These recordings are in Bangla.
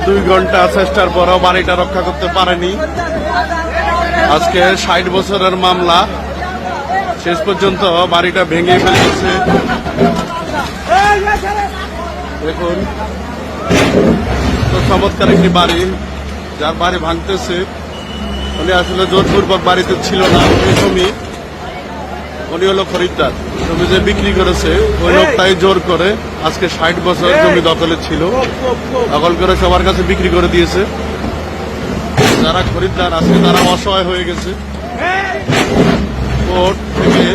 2 ঘন্টা চেষ্টার পরও বাড়িটা রক্ষা করতে পারেনি। আজকে 60 বছরের মামলা, শেষ পর্যন্ত বাড়িটা ভেঙে ফেলেছে। দেখুন, তো চমৎকার একটি বাড়ি, যার বাড়ি ভাঙতেছে উনি আসলে জোরপূর্বক বাড়িতে ছিল না। উনি হলো খরিদ্দার, জমি যে বিক্রি করেছে ওই লোকটাই জোর করে আজকে 60 বছর জমি দখলে ছিল, দখল করে সবার কাছে বিক্রি করে দিয়েছে। যারা খরিদ্দার আছে তারা অসহায় হয়ে গেছে। কোর্ট থেকে,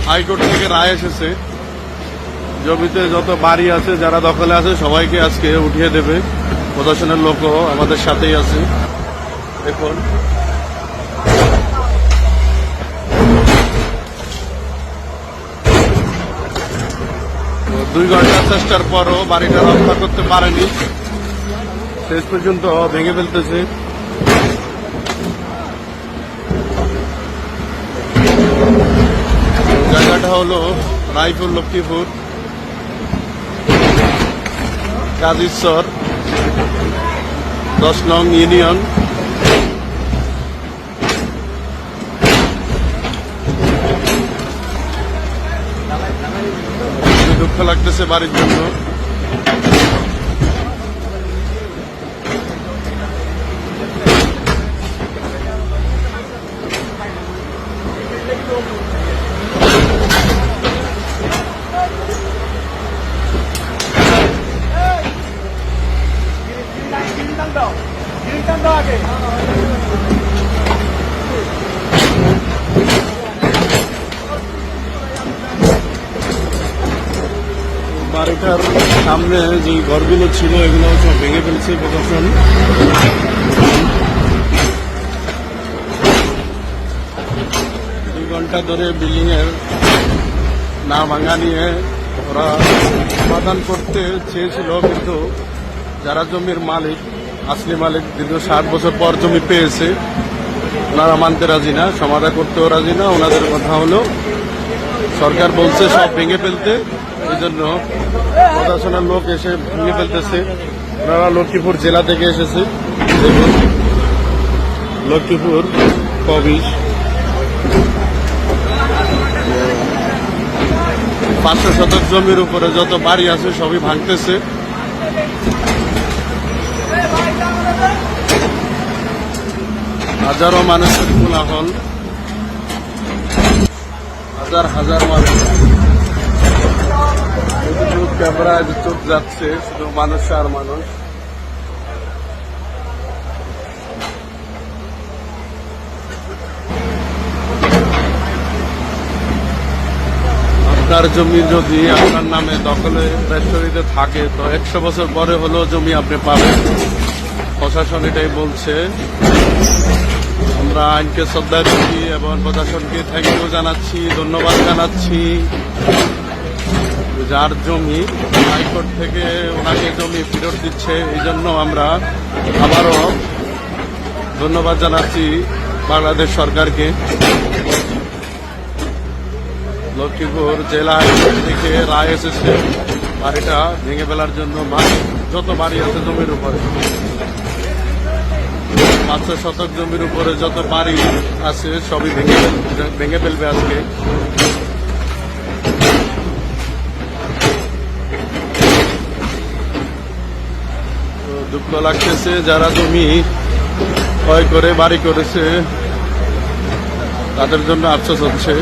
হাইকোর্ট থেকে রায় এসেছে, জমিতে যত বাড়ি আছে যারা দখলে আছে সবাইকে আজকে উঠিয়ে দেবে। প্রশাসনের লোকও আমাদের সাথেই আছে। দেখুন, দুই ঘন্টা চেষ্টার পরও বাড়িটা রক্ষা করতে পারেনি, শেষ পর্যন্ত ভেঙে ফেলতেছে। জায়গাটা হলো রায়পুর লক্ষ্মীপুর, কাজীশ্বর 10 নং ইউনিয়ন। দুঃখ লাগতেছে বাড়ির জন্য। বাড়িটার সামনে যে ঘরগুলো ছিল এগুলো সব ভেঙে ফেলছে প্রশাসন। 2 ঘন্টা ধরে বিল্ডিং এর না ভাঙা নিয়ে ওরা সমাধান করতে চেয়েছিল, কিন্তু যারা জমির মালিক, আসলি মালিক, দীর্ঘ 60 বছর পর জমি পেয়েছে, ওনারা মানতে রাজি না, সমাধান করতেও রাজি না। ওনাদের কথা হলো সরকার বলছে সব ভেঙে ফেলতে, এই জন্য প্রশাসনের লোক এসে ভেঙে ফেলতেছে। ওনারা লক্ষ্মীপুর জেলা থেকে এসেছে। দেখুন, লক্ষ্মীপুর কবিশ 500 শতক জমির উপরে যত বাড়ি আছে সবই ভাঙতেছে। হাজারো মানুষের কোলাহল, হাজার হাজার মানুষ, ক্যামেরা চোখ যাচ্ছে, শুধু মানুষ আর মানুষ। আপনার জমি যদি আপনার নামে দখলে রেস্টুরেন্টে থাকে তো 100 বছর পরে হলেও জমি আপনি পাবেন। প্রশাসন এটাই বলছে। আমরা আইনকে শ্রদ্ধা করি এবং প্রশাসনকে থ্যাংক ইউ জানাচ্ছি, ধন্যবাদ জানাচ্ছি। যার জমি হাইকোর্ট থেকে ওনাকে জমি ফেরত দিচ্ছে, এই জন্য আমরা আবারও ধন্যবাদ জানাচ্ছি বাংলাদেশ সরকারকে। লক্ষ্মীপুর জেলা হাইকোর্ট থেকে রায় এসেছে বাড়িটা ভেঙে ফেলার জন্য। যত বাড়ি আছে জমির উপরে, 500 শতক জমির উপরে যত বাড়ি আছে সবই ভেঙে ফেলবে আজকে। দুঃখ লাগতেছে যারা জমি ক্রয় করে বাড়ি করেছে তাদের জন্য আফসোস হচ্ছে।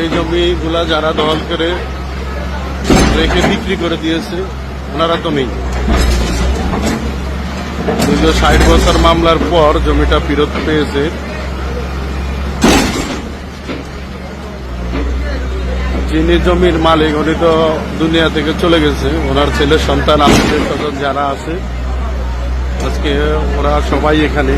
এই জমিগুলা যারা দখল করে রেখে বিক্রি করে দিয়েছে ওনারা তো নেই। 260 বছর মামলার পর জমিটা ফেরত পেয়েছে। যিনি জমির মালিক উনি তো দুনিয়া থেকে চলে গেছে, ওনার ছেলে সন্তান আত্মীয় স্বজন যারা আছে আজকে ওরা সবাই এখানে।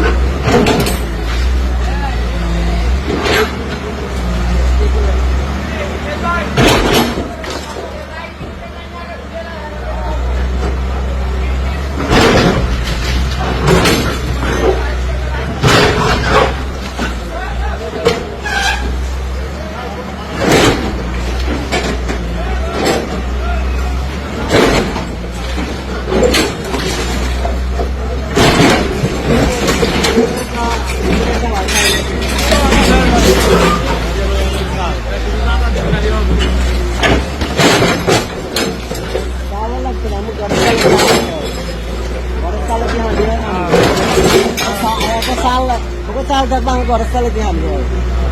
চাল দেখবো আমি ঘরের চালে দিয়ে আনবো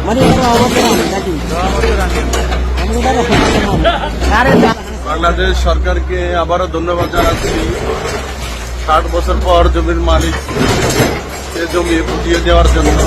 মানে বাংলাদেশ সরকারকে আবারও ধন্যবাদ জানাচ্ছি 60 বছর পর জমির মালিক সে জমি বুঝিয়ে দেওয়ার জন্য।